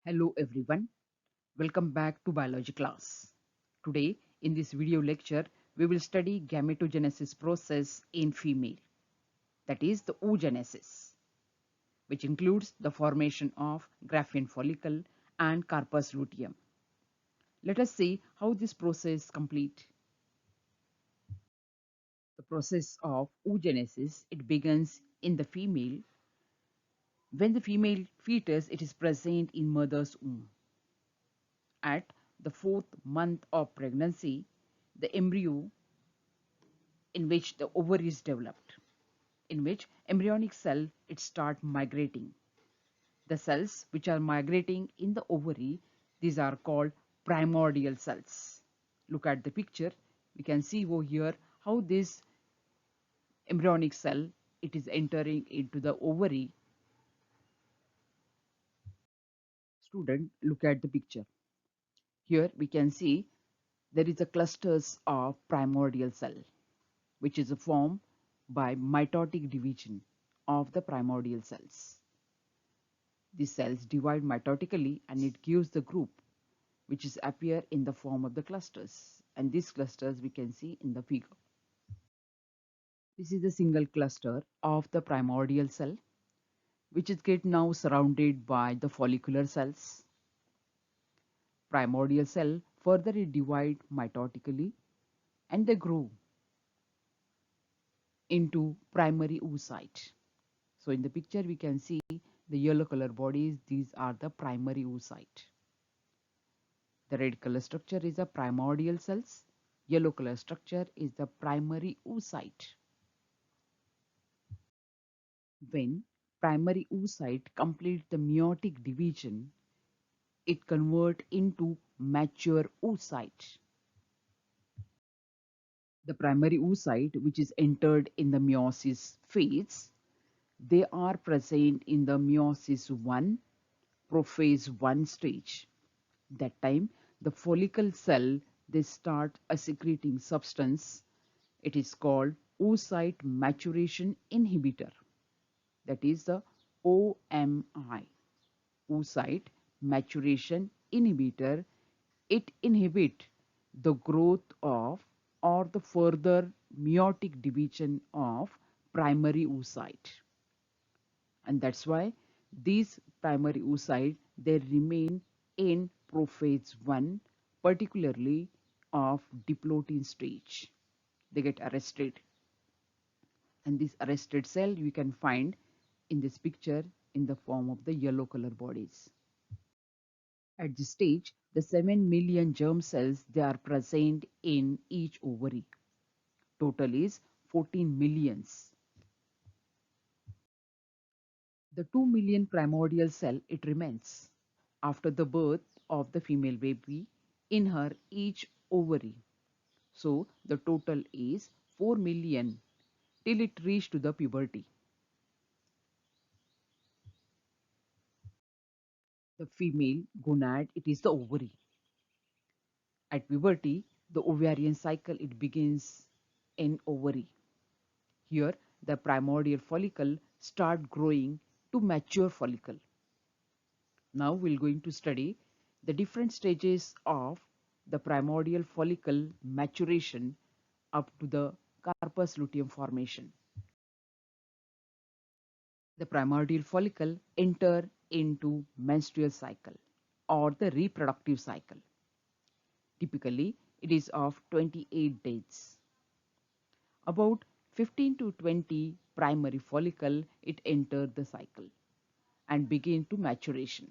Hello everyone, welcome back to biology class. Today in this video lecture we will study gametogenesis process in female, that is the oogenesis, which includes the formation of Graafian follicle and corpus luteum. Let us see how this process complete. The process of oogenesis, it begins in the female when the female fetus it is present in mother's womb. At the fourth month of pregnancy, the embryo in which the ovary is developed, in which embryonic cell it start migrating. The cells which are migrating in the ovary, these are called primordial cells. Look at the picture. We can see over here how this embryonic cell it is entering into the ovary. Student, look at the picture. Here we can see there is a clusters of primordial cell, which is formed by mitotic division of the primordial cells. These cells divide mitotically and it gives the group which is appear in the form of the clusters, and these clusters we can see in the figure. This is the single cluster of the primordial cell which is get now surrounded by the follicular cells. Primordial cell further it divide mitotically and they grow into primary oocyte. So in the picture we can see the yellow color bodies, these are the primary oocyte. The red color structure is the primordial cells. Yellow color structure is the primary oocyte. When primary oocyte complete the meiotic division, it convert into mature oocyte. The primary oocyte, which is entered in the meiosis phase, they are present in the meiosis 1, prophase 1 stage. That time, the follicle cell, they start a secreting substance. It is called oocyte maturation inhibitor. That is the OMI, oocyte maturation inhibitor. It inhibit the growth of or the further meiotic division of primary oocyte. And that's why these primary oocyte they remain in prophase 1, particularly of diplotin stage. They get arrested, and this arrested cell you can find in this picture in the form of the yellow color bodies. At this stage, the 7 million germ cells they are present in each ovary. Total is 14 millions. The 2 million primordial cell it remains after the birth of the female baby in her each ovary. So the total is 4 million till it reach to the puberty. The female gonad it is the ovary. At puberty, the ovarian cycle it begins in ovary. Here, the primordial follicle start growing to mature follicle. Now we're going to study the different stages of the primordial follicle maturation up to the corpus luteum formation. The primordial follicle enter into menstrual cycle or the reproductive cycle. Typically, it is of 28 days. About 15 to 20 primary follicle it enter the cycle and begin to maturation.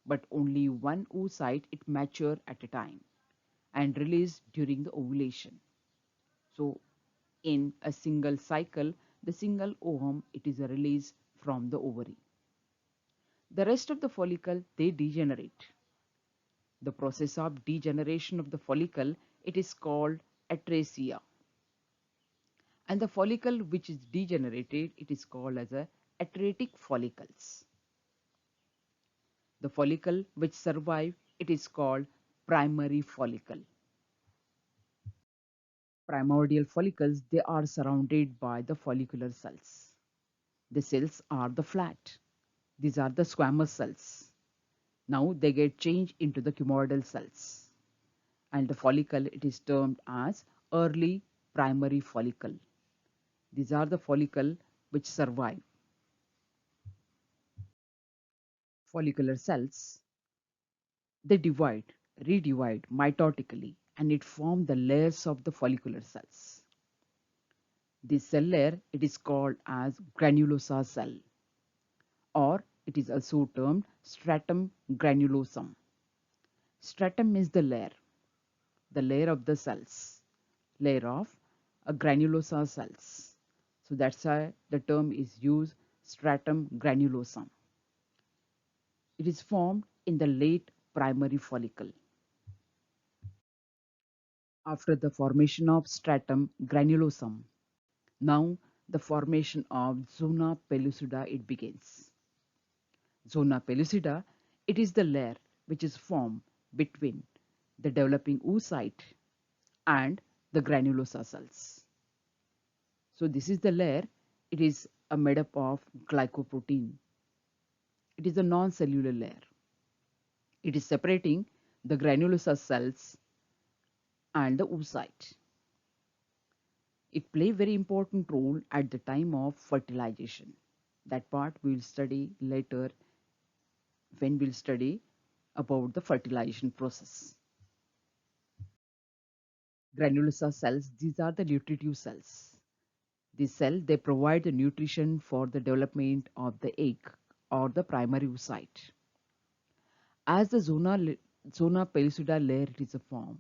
But only one oocyte it mature at a time and release during the ovulation. So in a single cycle, the single ovum it is a release from the ovary. The rest of the follicle they degenerate. The process of degeneration of the follicle it is called atresia. And the follicle which is degenerated it is called as a atretic follicles. The follicle which survive it is called primary follicle. Primordial follicles they are surrounded by the follicular cells. The cells are the flat. These are the squamous cells. Now they get changed into the cumoidal cells, and the follicle it is termed as early primary follicle. These are the follicle which survive. Follicular cells, they divide, redivide mitotically, and it form the layers of the follicular cells. This cell layer it is called as granulosa cell, or it is also termed stratum granulosum. Stratum is the layer of the cells, layer of a granulosa cells. So that's why the term is used, stratum granulosum. It is formed in the late primary follicle. After the formation of stratum granulosum, now the formation of zona pellucida it begins. Zona pellucida, it is the layer which is formed between the developing oocyte and the granulosa cells. So this is the layer. It is made up of glycoprotein. It is a non-cellular layer. It is separating the granulosa cells and the oocyte. It plays a very important role at the time of fertilization. That part we will study later when we'll study about the fertilization process. Granulosa cells, these are the nutritive cells. These cells, they provide the nutrition for the development of the egg or the primary oocyte. As the zona pellucida layer it is a form,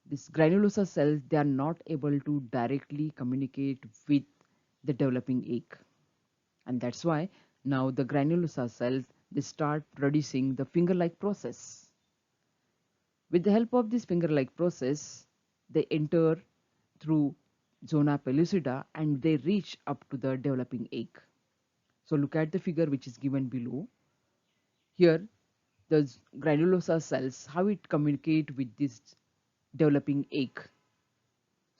these granulosa cells, they are not able to directly communicate with the developing egg. And that's why now the granulosa cells, they start producing the finger-like process. With the help of this finger-like process, they enter through zona pellucida and they reach up to the developing egg. So look at the figure which is given below. Here, the granulosa cells, how it communicate with this developing egg.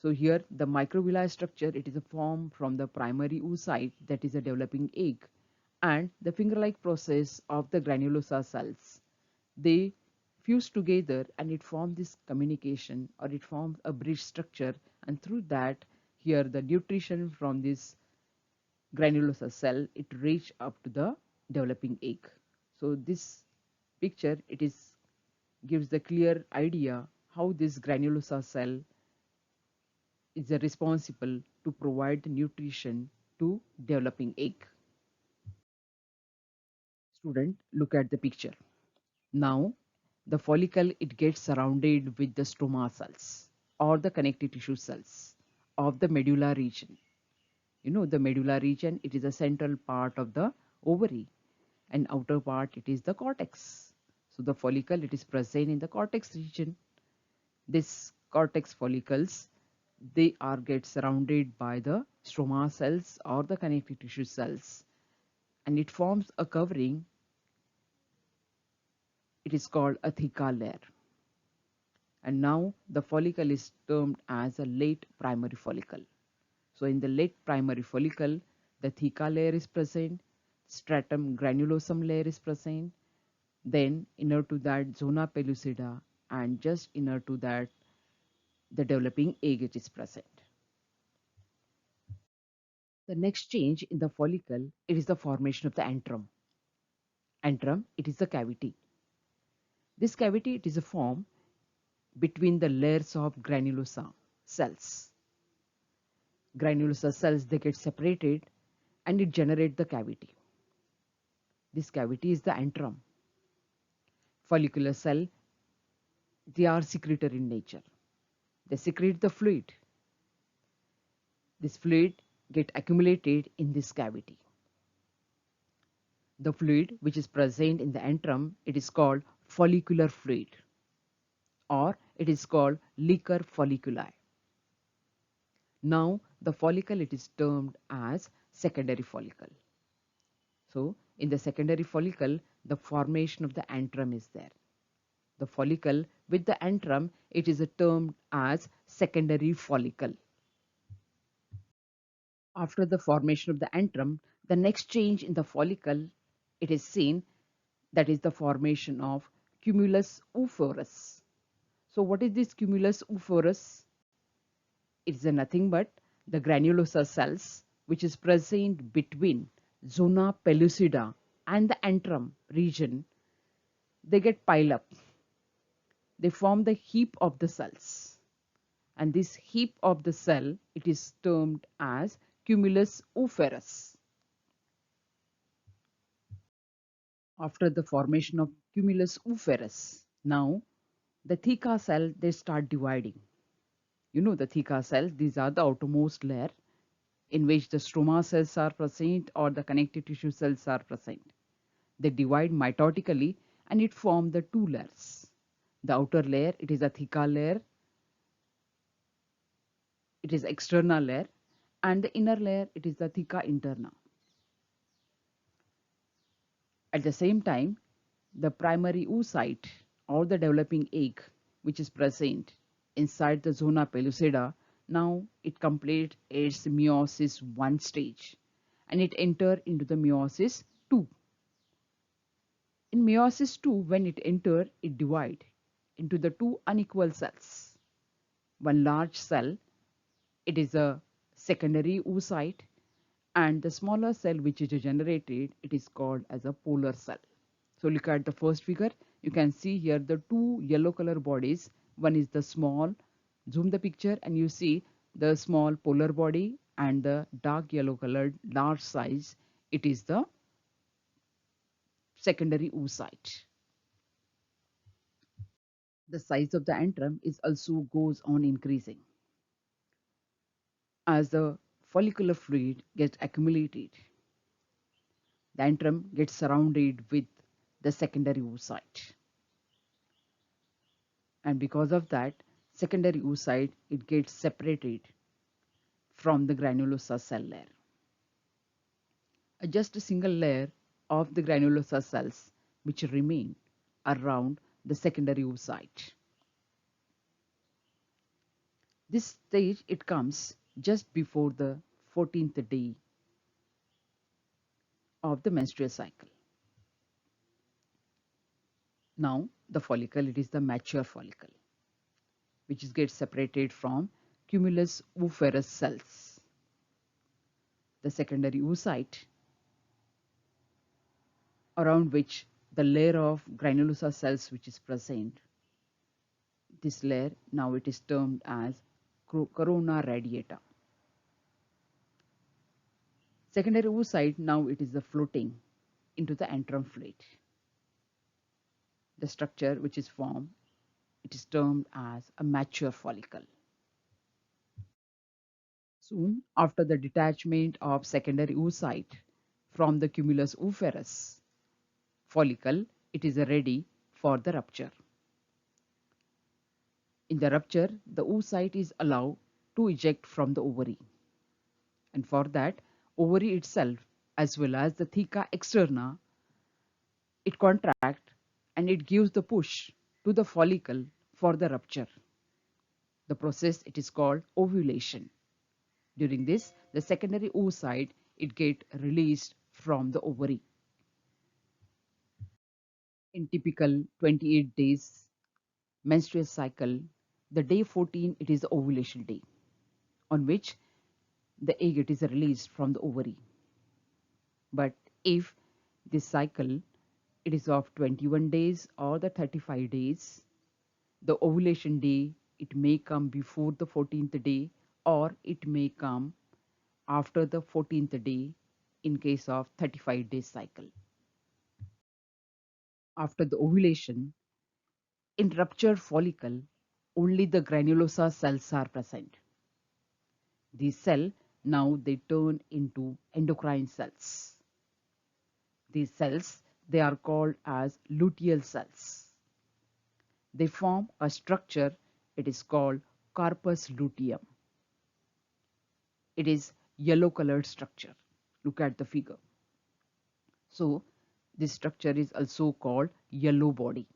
So here, the microvilli structure, it is a form from the primary oocyte, that is a developing egg, and the finger-like process of the granulosa cells. They fuse together and it forms this communication, or it forms a bridge structure, and through that, here the nutrition from this granulosa cell, it reach up to the developing egg. So this picture, it is gives the clear idea how this granulosa cell is responsible to provide the nutrition to developing egg. Student, look at the picture. Now the follicle it gets surrounded with the stroma cells or the connective tissue cells of the medulla region. You know, the medulla region, it is a central part of the ovary, and outer part it is the cortex. So the follicle it is present in the cortex region. This cortex follicles, they are get surrounded by the stroma cells or the connective tissue cells, and it forms a covering. It is called a theca layer. And now the follicle is termed as a late primary follicle. So in the late primary follicle, the theca layer is present, stratum granulosum layer is present, then inner to that zona pellucida, and just inner to that the developing egg it is present. The next change in the follicle, it is the formation of the antrum. Antrum, it is the cavity. This cavity, it is a form between the layers of granulosa cells. Granulosa cells, they get separated and it generate the cavity. This cavity is the antrum. Follicular cell, they are secretory in nature. They secrete the fluid. This fluid get accumulated in this cavity. The fluid which is present in the antrum, it is called follicular fluid, or it is called liquor folliculi. Now the follicle it is termed as secondary follicle. So in the secondary follicle, the formation of the antrum is there. The follicle with the antrum, it is termed as secondary follicle. After the formation of the antrum, the next change in the follicle, it is seen, That is the formation of cumulus oophorus. So what is this cumulus oophorus? It is nothing but the granulosa cells which is present between zona pellucida and the antrum region. They get piled up. They form the heap of the cells. And this heap of the cell, it is termed as cumulus oophorus. After the formation of cumulus oophorus, now the theca cell, they start dividing. You know the theca cells, these are the outermost layer in which the stroma cells are present or the connective tissue cells are present. They divide mitotically and it forms the two layers. The outer layer, it is a theca layer, it is external layer, and the inner layer, it is the theca interna. At the same time, the primary oocyte or the developing egg, which is present inside the zona pellucida, now it completes its meiosis 1 stage and it enters into the meiosis 2. In meiosis 2, when it enters, it divides into the two unequal cells. One large cell, it is a secondary oocyte, and the smaller cell which is generated, it is called as a polar cell. So look at the first figure. You can see here the two yellow color bodies. One is the small, zoom the picture and you see the small polar body and the dark yellow colored large size. It is the secondary oocyte. The size of the antrum is also goes on increasing as the follicular fluid gets accumulated. The antrum gets surrounded with the secondary oocyte, and because of that secondary oocyte, it gets separated from the granulosa cell layer. Just a single layer of the granulosa cells which remain around the secondary oocyte. This stage, it comes just before the 14th day of the menstrual cycle. Now the follicle, it is the mature follicle which gets separated from cumulus oophorus cells. The secondary oocyte, around which the layer of granulosa cells which is present, this layer, now it is termed as corona radiata. Secondary oocyte, now it is the floating into the antrum fluid. The structure which is formed, it is termed as a mature follicle. Soon after the detachment of secondary oocyte from the cumulus oophorus follicle, it is ready for the rupture. In the rupture, the oocyte is allowed to eject from the ovary. And for that, ovary itself, as well as the theca externa, it contracts and it gives the push to the follicle for the rupture. The process, it is called ovulation. During this, the secondary oocyte, it get released from the ovary. In typical 28 days menstrual cycle, the day 14, it is the ovulation day, on which the egg, it is released from the ovary. But if this cycle, it is of 21 days or the 35 days, the ovulation day, it may come before the 14th day or it may come after the 14th day in case of 35 days cycle. After the ovulation, in ruptured follicle, only the granulosa cells are present. These cells, now they turn into endocrine cells. These cells, they are called as luteal cells. They form a structure, it is called corpus luteum. It is yellow colored structure. Look at the figure. So this structure is also called yellow body.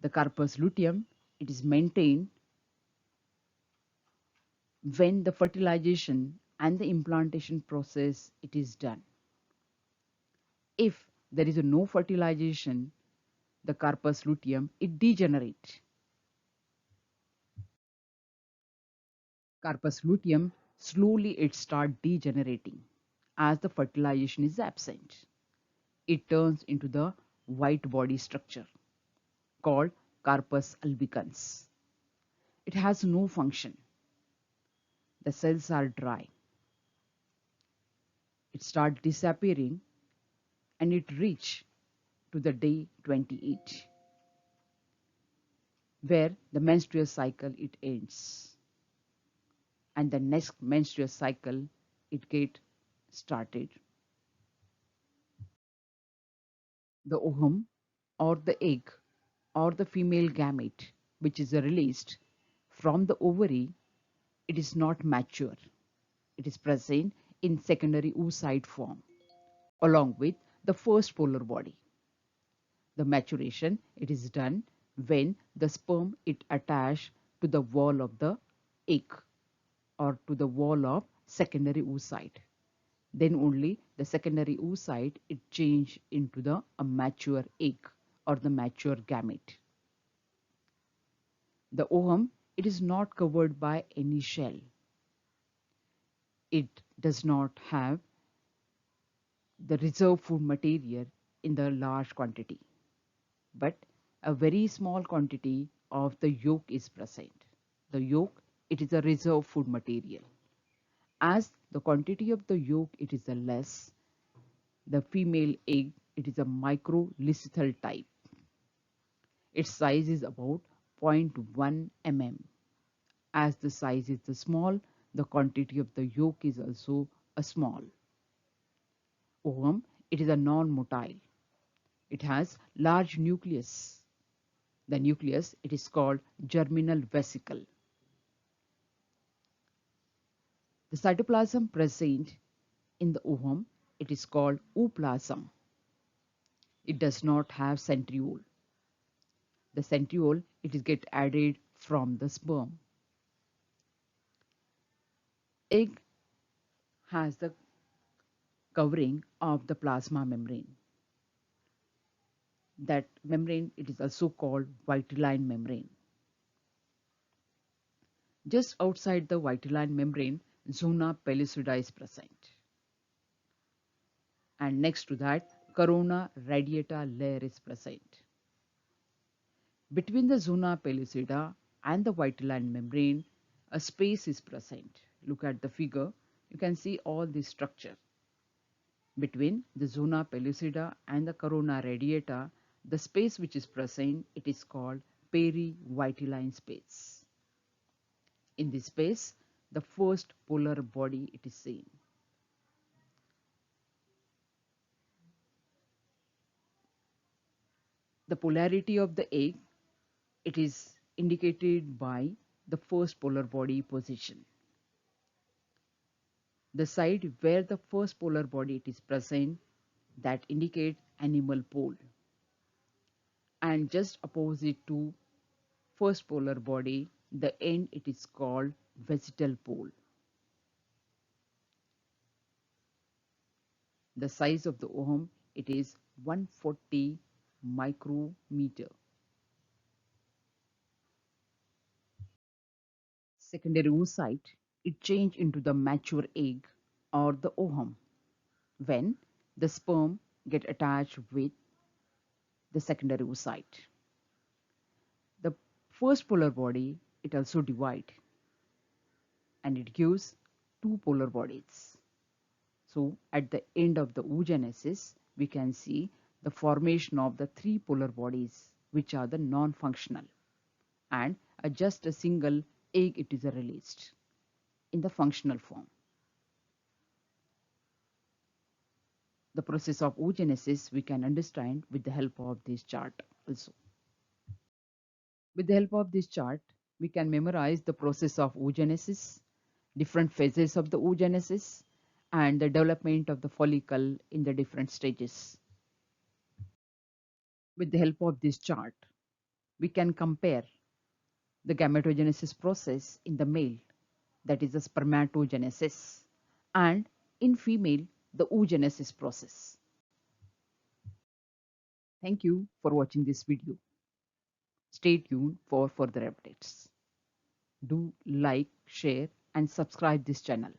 The corpus luteum, it is maintained when the fertilization and the implantation process, it is done. If there is no fertilization, the carpus luteum, it degenerates. Carpus luteum, slowly it starts degenerating as the fertilization is absent. It turns into the white body structure called carpus albicans. It has no function. The cells are dry. It starts disappearing and it reach to the day 28 where the menstrual cycle it ends, and the next menstrual cycle it get started. The ovum or the egg or the female gamete which is released from the ovary, it is not mature. It is present in secondary oocyte form along with the first polar body. The maturation it is done when the sperm it attached to the wall of the egg or to the wall of secondary oocyte. Then only the secondary oocyte it change into the a mature egg or the mature gamete. The ovum it is not covered by any shell. It does not have the reserve food material in the large quantity, but a very small quantity of the yolk is present. The yolk it is a reserve food material. As the quantity of the yolk it is a less, the female egg it is a microlithal type. Its size is about 0.1 mm. As the size is the small, the quantity of the yolk is also a small. Ovum it is a non-motile. It has large nucleus. The nucleus it is called germinal vesicle. The cytoplasm present in the ovum it is called ooplasm. It does not have centriole. The centriole it is get added from the sperm. Egg has the covering of the plasma membrane. That membrane it is also called vitelline membrane. Just outside the vitelline membrane, zona pellucida is present. And next to that, corona radiata layer is present. Between the zona pellucida and the vitelline membrane, a space is present. Look at the figure, you can see all this structure. Between the zona pellucida and the corona radiata, the space which is present, it is called perivitelline space. In this space, the first polar body it is seen. The polarity of the egg, it is indicated by the first polar body position. The side where the first polar body it is present, that indicate animal pole. And just opposite to first polar body, the end it is called vegetal pole. The size of the ovum it is 140 micrometer. Secondary oocyte it change into the mature egg or the ovum when the sperm get attached with the secondary oocyte. The first polar body it also divide and it gives two polar bodies. So at the end of the oogenesis, we can see the formation of the three polar bodies which are the non-functional, and just a single egg it is released in the functional form. The process of oogenesis we can understand with the help of this chart also. With the help of this chart, we can memorize the process of oogenesis, different phases of the oogenesis, and the development of the follicle in the different stages. With the help of this chart, we can compare the gametogenesis process in the male, that is the spermatogenesis, and in female, the oogenesis process. Thank you for watching this video. Stay tuned for further updates. Do like, share, and subscribe this channel.